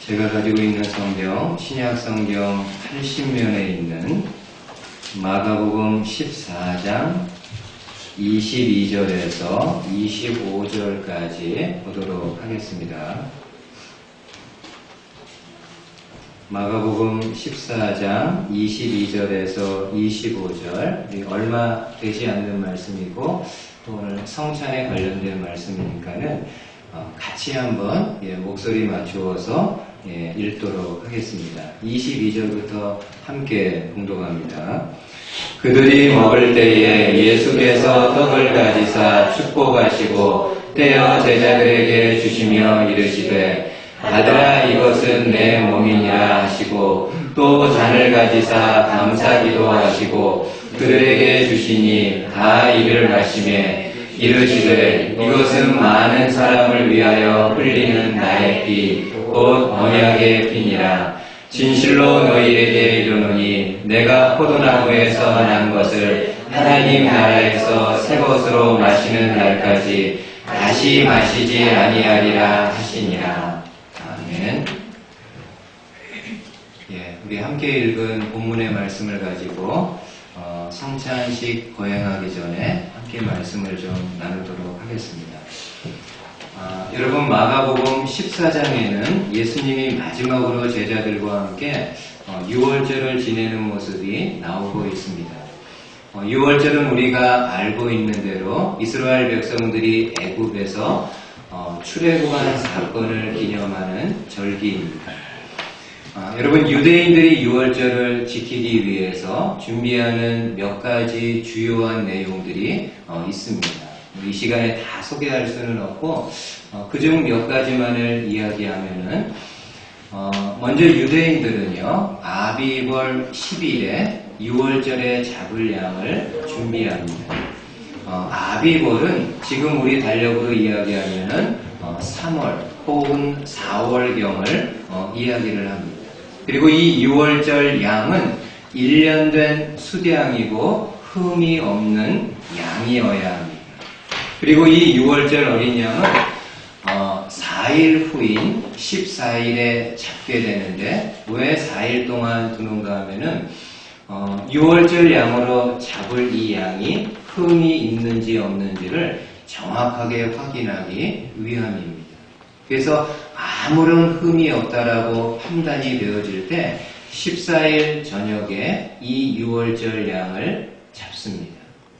제가 가지고 있는 성경, 신약 성경 80면에 있는 마가복음 14장 22절에서 25절까지 보도록 하겠습니다. 마가복음 14장 22절에서 25절, 얼마 되지 않는 말씀이고 또 오늘 성찬에 관련된 말씀이니까는 같이 한번 목소리 맞추어서 읽도록 하겠습니다. 22절부터 함께 봉독합니다. 그들이 먹을 때에 예수께서 떡을 가지사 축복하시고 떼어 제자들에게 주시며 이르시되 아들아 이것은 내 몸이니라 하시고 또 잔을 가지사 감사기도 하시고 그들에게 주시니 다 이를 마시매 이르시되 이것은 많은 사람을 위하여 흘리는 나의 피 곧 언약의 피니라. 진실로 너희에게 이르노니 내가 포도나무에서 난 것을 하나님 나라에서 새 것으로 마시는 날까지 다시 마시지 아니하리라 하시니라. 아멘. 우리 함께 읽은 본문의 말씀을 가지고 성찬식 거행하기 전에 함께 말씀을 좀 나누도록 하겠습니다. 여러분, 마가복음 14장에는 예수님이 마지막으로 제자들과 함께 유월절을 지내는 모습이 나오고 있습니다. 유월절은 우리가 알고 있는 대로 이스라엘 백성들이 애굽에서 출애굽하는 사건을 기념하는 절기입니다. 여러분, 유대인들이 유월절을 지키기 위해서 준비하는 몇 가지 주요한 내용들이 있습니다. 이 시간에 다 소개할 수는 없고 그중 몇 가지만을 이야기하면은 먼저 유대인들은요, 아비벌 10일에 유월절에 잡을 양을 준비합니다. 아비벌은 지금 우리 달력으로 이야기하면은 3월 혹은 4월경을 이야기를 합니다. 그리고 이 유월절 양은 1년 된 수량이고 흠이 없는 양이어야 합니다. 그리고 이 유월절 어린 양은 4일 후인 14일에 잡게 되는데 왜 4일 동안 두는가 하면은 유월절 양으로 잡을 이 양이 흠이 있는지 없는지를 정확하게 확인하기 위함입니다. 그래서 아무런 흠이 없다라고 판단이 되어질 때 14일 저녁에 이 유월절 양을 잡습니다.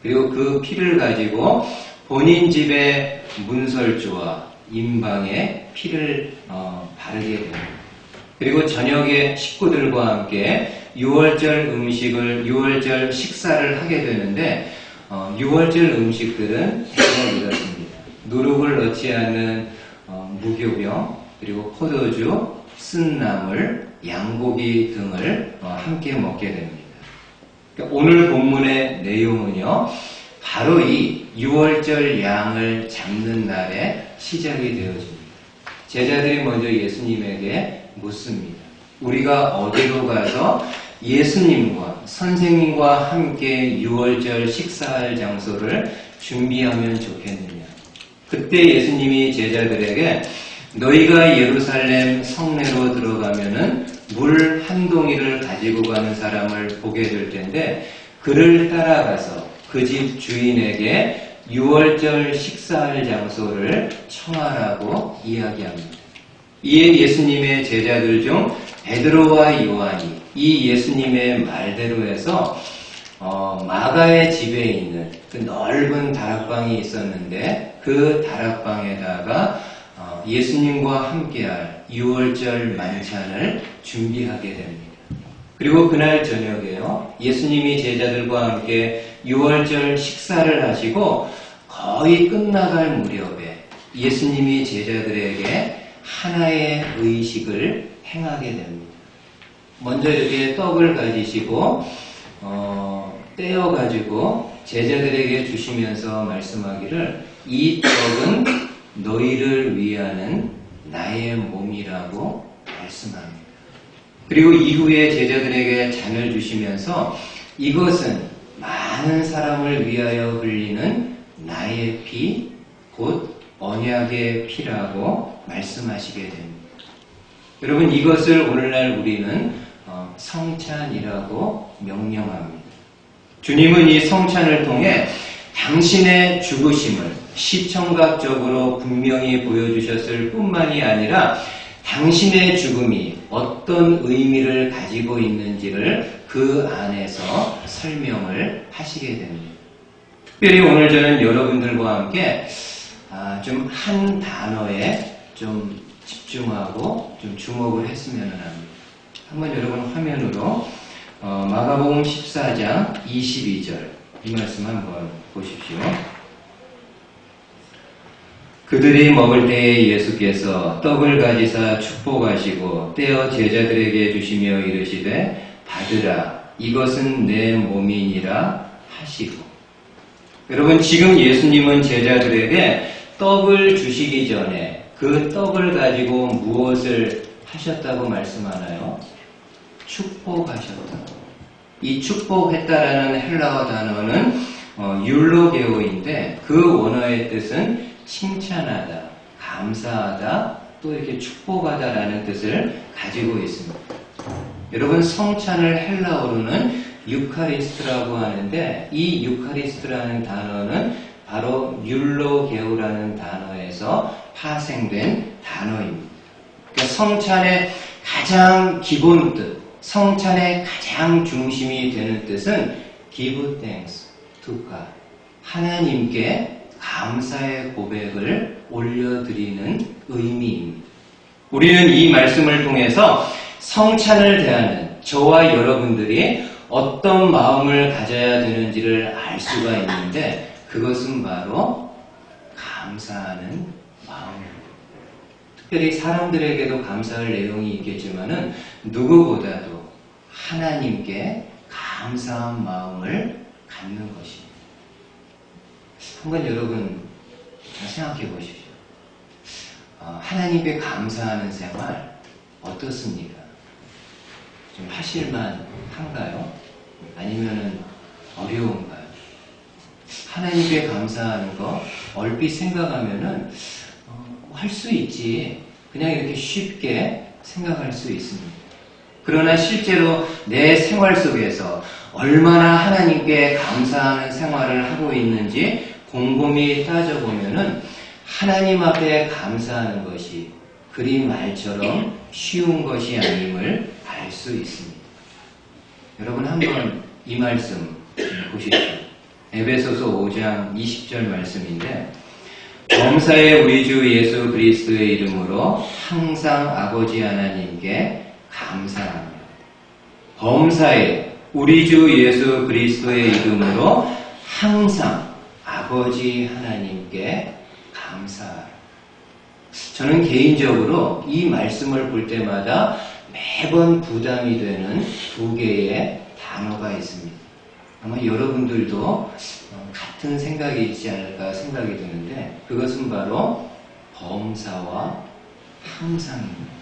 그리고 그 피를 가지고 본인 집의 문설주와 임방에 피를 바르게 됩니다. 그리고 저녁에 식구들과 함께 유월절 식사를 하게 되는데 유월절 음식들은 이렇습니다. 누룩을 넣지 않는 무교병, 그리고 포도주, 쓴나물, 양고기 등을 함께 먹게 됩니다. 그러니까 오늘 본문의 내용은요, 바로 이 유월절 양을 잡는 날에 시작이 되어집니다. 제자들이 먼저 예수님에게 묻습니다. 우리가 어디로 가서 예수님과 선생님과 함께 유월절 식사할 장소를 준비하면 좋겠느냐. 그때 예수님이 제자들에게 너희가 예루살렘 성내로 들어가면은 물 한 동이를 가지고 가는 사람을 보게 될 텐데 그를 따라가서 그 집 주인에게 유월절 식사할 장소를 청하라고 이야기합니다. 이에 예수님의 제자들 중 베드로와 요한이 이 예수님의 말대로 해서 마가의 집에 있는 그 넓은 다락방이 있었는데 그 다락방에다가 예수님과 함께할 유월절 만찬을 준비하게 됩니다. 그리고 그날 저녁에요, 예수님이 제자들과 함께 유월절 식사를 하시고 거의 끝나갈 무렵에 예수님이 제자들에게 하나의 의식을 행하게 됩니다. 먼저 이렇게 떡을 가지시고 떼어가지고 제자들에게 주시면서 말씀하기를 이 떡은 너희를 위하는 나의 몸이라고 말씀합니다. 그리고 이후에 제자들에게 잔을 주시면서 이것은 많은 사람을 위하여 흘리는 나의 피, 곧 언약의 피라고 말씀하시게 됩니다. 여러분 이것을 오늘날 우리는 성찬이라고 명명합니다. 주님은 이 성찬을 통해 당신의 죽으심을 시청각적으로 분명히 보여주셨을 뿐만이 아니라 당신의 죽음이 어떤 의미를 가지고 있는지를 그 안에서 설명을 하시게 됩니다. 특별히 오늘 저는 여러분들과 함께 좀 한 단어에 좀 집중하고 좀 주목을 했으면 합니다. 한번 여러분 화면으로 마가복음 14장 22절 이 말씀 한번 보십시오. 그들이 먹을 때에 예수께서 떡을 가지사 축복하시고 떼어 제자들에게 주시며 이르시되 받으라 이것은 내 몸이니라 하시고. 여러분 지금 예수님은 제자들에게 떡을 주시기 전에 그 떡을 가지고 무엇을 하셨다고 말씀하나요? 축복하셨다고. 이 축복했다라는 헬라어 단어는 율로게오인데 그 원어의 뜻은 칭찬하다, 감사하다, 또 이렇게 축복하다라는 뜻을 가지고 있습니다. 여러분 성찬을 헬라어로는 유카리스트라고 하는데 이 유카리스트라는 단어는 바로 율로게오라는 단어에서 파생된 단어입니다. 그러니까 성찬의 가장 기본 뜻, 성찬의 가장 중심이 되는 뜻은 give thanks to God. 하나님께 감사의 고백을 올려드리는 의미입니다. 우리는 이 말씀을 통해서 성찬을 대하는 저와 여러분들이 어떤 마음을 가져야 되는지를 알 수가 있는데 그것은 바로 감사하는 마음입니다. 특별히 사람들에게도 감사할 내용이 있겠지만은 누구보다도 하나님께 감사한 마음을 갖는 것입니다. 한번 여러분 잘 생각해 보십시오. 하나님께 감사하는 생활 어떻습니까? 좀 하실만 한가요? 아니면은 어려운가요? 하나님께 감사하는 거 얼핏 생각하면은 할 수 있지. 그냥 이렇게 쉽게 생각할 수 있습니다. 그러나 실제로 내 생활 속에서 얼마나 하나님께 감사하는 생활을 하고 있는지 곰곰이 따져보면은 하나님 앞에 감사하는 것이 그리 말처럼 쉬운 것이 아님을 알 수 있습니다. 여러분 한번 이 말씀 보십시오. 에베소서 5장 20절 말씀인데 범사의 우리 주 예수 그리스도의 이름으로 항상 아버지 하나님께 감사합니다. 범사의 우리 주 예수 그리스도의 이름으로 항상 아버지 하나님께 감사하라. 저는 개인적으로 이 말씀을 볼 때마다 매번 부담이 되는 두 개의 단어가 있습니다. 아마 여러분들도 같은 생각이 있지 않을까 생각이 드는데 그것은 바로 범사와 항상입니다.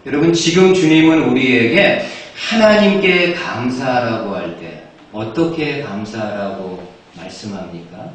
여러분 지금 주님은 우리에게 하나님께 감사하라고 할 때 어떻게 감사하라고 말씀합니까?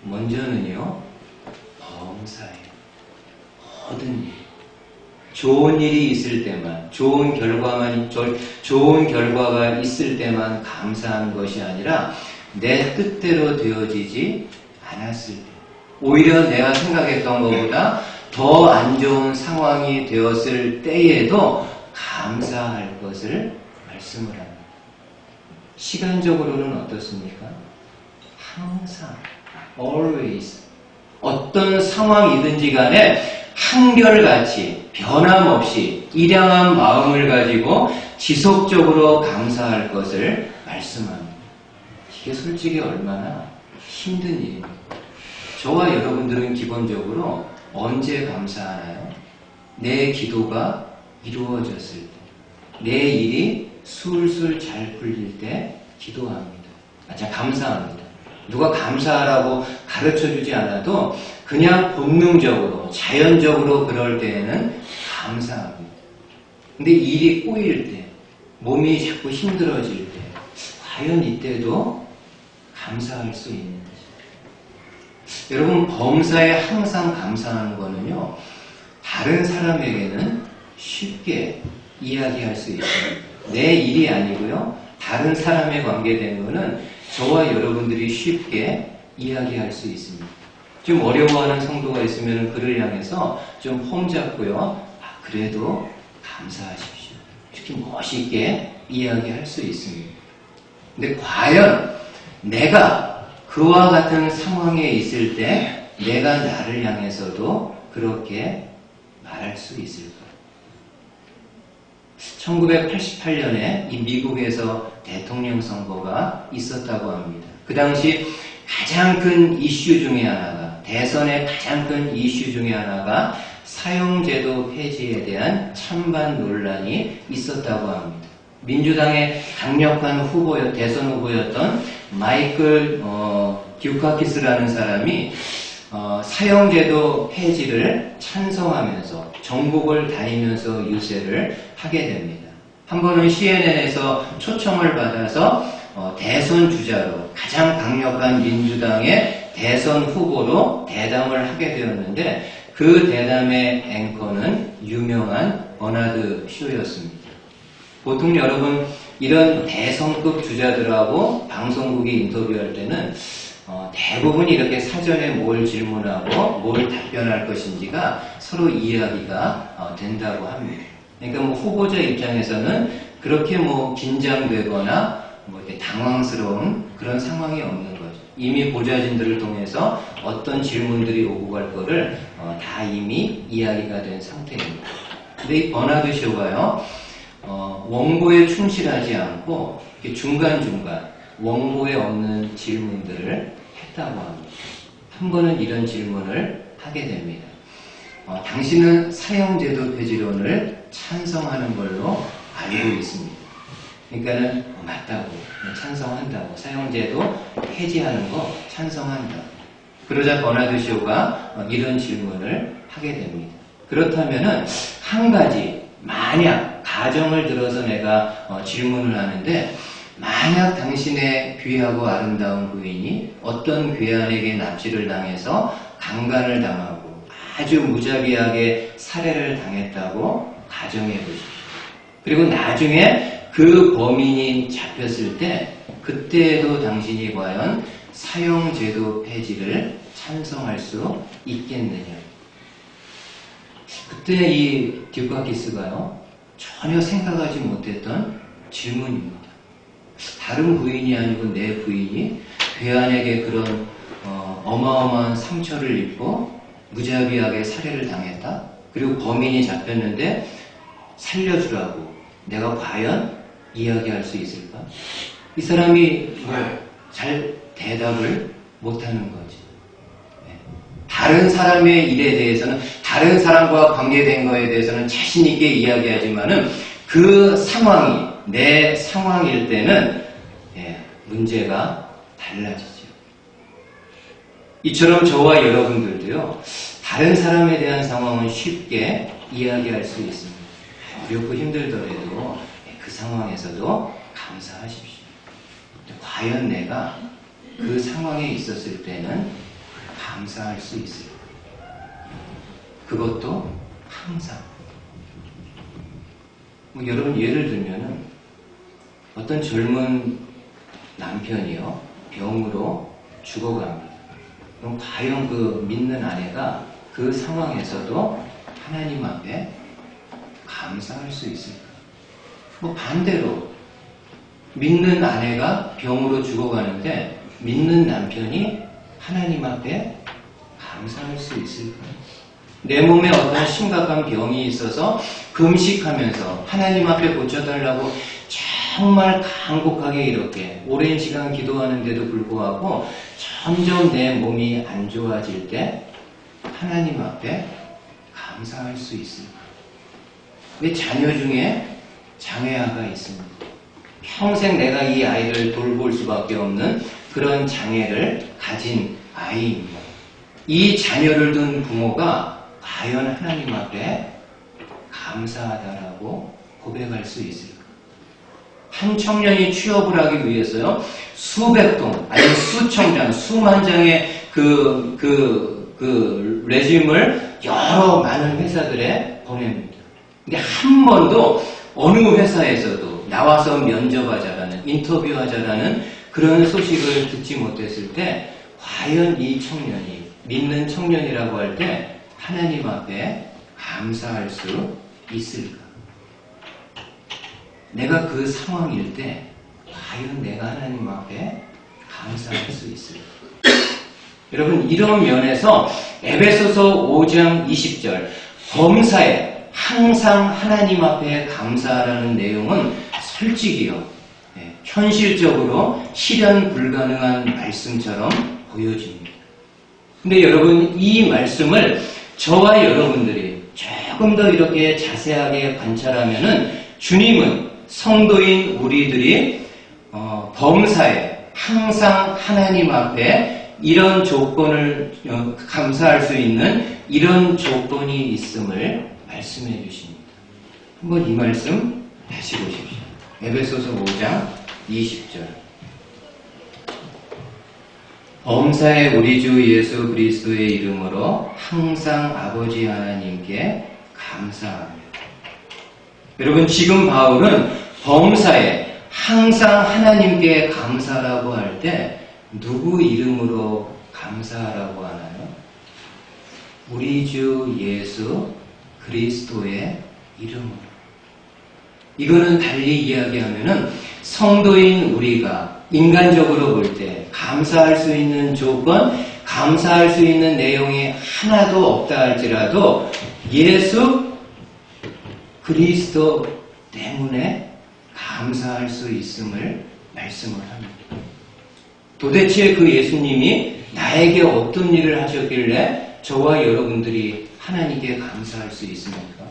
먼저는요 범사예요. 모든 일, 좋은 일이 있을 때만, 좋은 결과가 있을 때만 감사하는 것이 아니라 내 뜻대로 되어지지 않았을 때, 오히려 내가 생각했던 것보다 더 안 좋은 상황이 되었을 때에도 감사할 것을 말씀을 합니다. 시간적으로는 어떻습니까? 항상, always, 어떤 상황이든지 간에 한결같이 변함없이 일양한 마음을 가지고 지속적으로 감사할 것을 말씀합니다. 이게 솔직히 얼마나 힘든 일입니까? 저와 여러분들은 기본적으로 언제 감사하나요? 내 기도가 이루어졌을 때, 내 일이 술술 잘 풀릴 때 기도합니다. 감사합니다. 누가 감사하라고 가르쳐주지 않아도 그냥 본능적으로, 자연적으로 그럴 때에는 감사합니다. 근데 일이 꼬일 때, 몸이 자꾸 힘들어질 때, 과연 이때도 감사할 수 있는 거죠. 여러분, 범사에 항상 감사하는 거는요, 다른 사람에게는 쉽게 이야기할 수 있습니다. 내 일이 아니고요. 다른 사람에 관계된 거는 저와 여러분들이 쉽게 이야기할 수 있습니다. 좀 어려워하는 성도가 있으면 그를 향해서 좀 폼 잡고요. 그래도 감사하십시오. 이렇게 멋있게 이야기할 수 있습니다. 근데 과연 내가 그와 같은 상황에 있을 때 내가 나를 향해서도 그렇게 말할 수 있을까? 1988년에 이 미국에서 대통령 선거가 있었다고 합니다. 그 당시 가장 큰 이슈 중에 하나가, 대선의 가장 큰 이슈 중에 하나가 사형제도 폐지에 대한 찬반 논란이 있었다고 합니다. 민주당의 강력한 대선 후보였던 마이클 듀카키스라는 사람이 사형제도 폐지를 찬성하면서 전국을 다니면서 유세를 하게 됩니다. 한 번은 CNN에서 초청을 받아서 대선 주자로 가장 강력한 민주당의 대선 후보로 대담을 하게 되었는데 그 대담의 앵커는 유명한 버나드 쇼였습니다. 보통 여러분 이런 대선급 주자들하고 방송국이 인터뷰할 때는 대부분 이렇게 사전에 뭘 질문하고 뭘 답변할 것인지가 서로 이야기가 된다고 합니다. 그러니까 뭐 후보자 입장에서는 그렇게 뭐 긴장되거나 뭐 이렇게 당황스러운 그런 상황이 없는 거죠. 이미 보좌진들을 통해서 어떤 질문들이 오고 갈 거를 다 이미 이야기가 된 상태입니다. 근데 이 버나드 쇼가요, 원고에 충실하지 않고 중간중간 원고에 없는 질문들을 했다고 합니다. 한 번은 이런 질문을 하게 됩니다. 당신은 사형제도 폐지론을 찬성하는 걸로 알고 있습니다. 그러니까는 맞다고, 찬성한다고, 사형제도 폐지하는 거 찬성한다. 그러자 버나드 쇼가 이런 질문을 하게 됩니다. 그렇다면은 한 가지, 만약 가정을 들어서 내가 질문을 하는데 만약 당신의 귀하고 아름다운 부인이 어떤 괴한에게 납치를 당해서 강간을 당하고 아주 무자비하게 살해를 당했다고 가정해 보십시오. 그리고 나중에 그 범인이 잡혔을 때 그때에도 당신이 과연 사형제도 폐지를 찬성할 수 있겠느냐. 그때 이 듀카키스가요 전혀 생각하지 못했던 질문입니다. 다른 부인이 아니고 내 부인이 괴한에게 그런 어마어마한 상처를 입고 무자비하게 살해를 당했다. 그리고 범인이 잡혔는데 살려주라고 내가 과연 이야기할 수 있을까? 이 사람이 잘 대답을 못하는 거지. 다른 사람의 일에 대해서는, 다른 사람과 관계된 거에 대해서는 자신있게 이야기하지만은 그 상황이 내 상황일 때는 문제가 달라지죠. 이처럼 저와 여러분들도요, 다른 사람에 대한 상황은 쉽게 이야기할 수 있습니다. 어렵고 힘들더라도 그 상황에서도 감사하십시오. 과연 내가 그 상황에 있었을 때는 감사할 수 있을까? 그것도 항상. 여러분 예를 들면은 어떤 젊은 남편이요 병으로 죽어갑니다. 그럼 과연 그 믿는 아내가 그 상황에서도 하나님 앞에 감사할 수 있을까? 뭐 반대로 믿는 아내가 병으로 죽어가는데 믿는 남편이 하나님 앞에 감사할 수 있을까요? 내 몸에 어떤 심각한 병이 있어서 금식하면서 하나님 앞에 고쳐달라고 정말 간곡하게 이렇게 오랜 시간 기도하는데도 불구하고 점점 내 몸이 안 좋아질 때 하나님 앞에 감사할 수 있을까? 왜 자녀 중에 장애아가 있습니다. 평생 내가 이 아이를 돌볼 수밖에 없는 그런 장애를 가진 아이입니다. 이 자녀를 둔 부모가 과연 하나님 앞에 감사하다라고 고백할 수 있을까? 한 청년이 취업을 하기 위해서요, 수백 통, 아니 수천 장, 수만 장의 그 레즘을 여러 많은 회사들에 보냅니다. 근데 한 번도 어느 회사에서도 나와서 면접하자라는, 인터뷰하자라는 그런 소식을 듣지 못했을 때 과연 이 청년이, 믿는 청년이라고 할 때 하나님 앞에 감사할 수 있을까? 내가 그 상황일 때 과연 내가 하나님 앞에 감사할 수 있을까? 여러분, 이런 면에서 에베소서 5장 20절 범사에 항상 하나님 앞에 감사하라는 내용은 솔직히요, 현실적으로 실현 불가능한 말씀처럼 보여집니다. 근데 여러분, 이 말씀을 저와 여러분들이 조금 더 이렇게 자세하게 관찰하면은 주님은 성도인 우리들이 범사에 항상 하나님 앞에 이런 조건을 감사할 수 있는 이런 조건이 있음을 말씀해 주십니다. 한번 이 말씀 다시 보십시오. 에베소서 5장 20절. 범사에 우리 주 예수 그리스도의 이름으로 항상 아버지 하나님께 감사합니다. 여러분, 지금 바울은 범사에 항상 하나님께 감사라고 할 때 누구 이름으로 감사하라고 하나요? 우리 주 예수 그리스도의 이름으로. 이거는 달리 이야기하면은 성도인 우리가 인간적으로 볼 때 감사할 수 있는 조건, 감사할 수 있는 내용이 하나도 없다 할지라도 예수 그리스도 때문에 감사할 수 있음을 말씀을 합니다. 도대체 그 예수님이 나에게 어떤 일을 하셨길래 저와 여러분들이 하나님께 감사할 수 있습니까?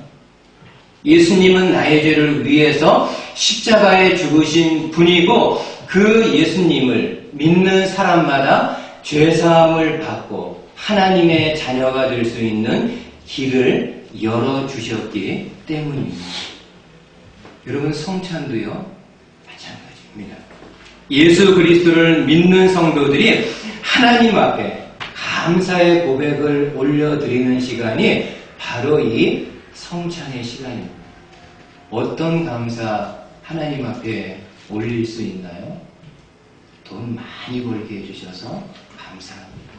예수님은 나의 죄를 위해서 십자가에 죽으신 분이고 그 예수님을 믿는 사람마다 죄사함을 받고 하나님의 자녀가 될 수 있는 길을 열어주셨기 때문입니다. 여러분, 성찬도요 마찬가지입니다. 예수 그리스도를 믿는 성도들이 하나님 앞에 감사의 고백을 올려드리는 시간이 바로 이 성찬의 시간입니다. 어떤 감사 하나님 앞에 올릴 수 있나요? 돈 많이 벌게 해주셔서 감사합니다.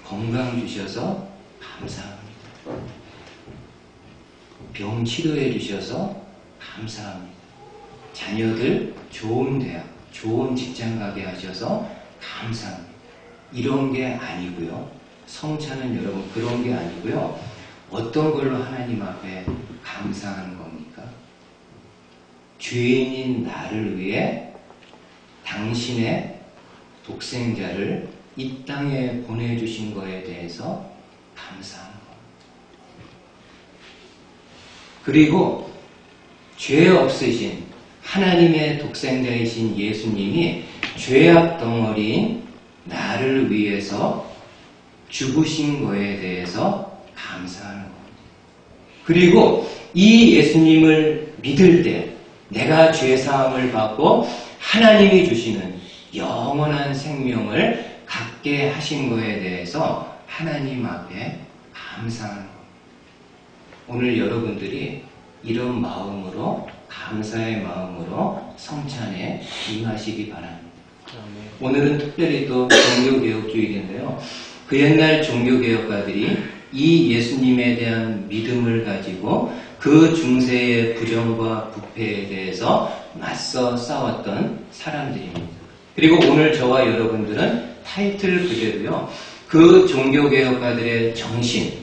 건강 주셔서 감사합니다. 병 치료해 주셔서 감사합니다. 자녀들 좋은 대학, 좋은 직장 가게 하셔서 감사합니다. 이런 게 아니고요. 성찬은 여러분 그런 게 아니고요. 어떤 걸로 하나님 앞에 감사하는 겁니까? 죄인인 나를 위해 당신의 독생자를 이 땅에 보내주신 거에 대해서 감사하는 겁니다. 그리고 죄 없으신 하나님의 독생자이신 예수님이 죄악 덩어리인 나를 위해서 죽으신 거에 대해서 감사하는 겁니다. 그리고 이 예수님을 믿을 때 내가 죄사함을 받고 하나님이 주시는 영원한 생명을 갖게 하신 거에 대해서 하나님 앞에 감사하는 겁니다. 오늘 여러분들이 이런 마음으로, 감사의 마음으로 성찬에 임하시기 바랍니다. 오늘은 특별히 또 종교개혁주일인데요. 그 옛날 종교개혁가들이 이 예수님에 대한 믿음을 가지고 그 중세의 부정과 부패에 대해서 맞서 싸웠던 사람들입니다. 그리고 오늘 저와 여러분들은 타이틀 그대로요, 그 종교개혁가들의 정신,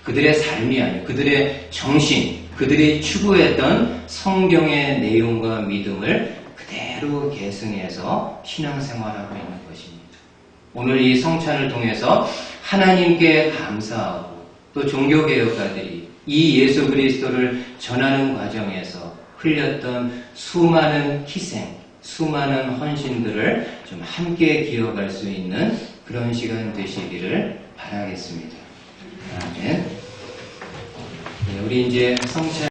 그들의 삶이 아니고 그들의 정신, 그들이 추구했던 성경의 내용과 믿음을 그대로 계승해서 신앙생활하고 있는 것입니다. 오늘 이 성찬을 통해서 하나님께 감사하고 또 종교개혁가들이 이 예수 그리스도를 전하는 과정에서 흘렸던 수많은 희생, 수많은 헌신들을 좀 함께 기억할 수 있는 그런 시간 되시기를 바라겠습니다. 아멘. 우리 이제 성찬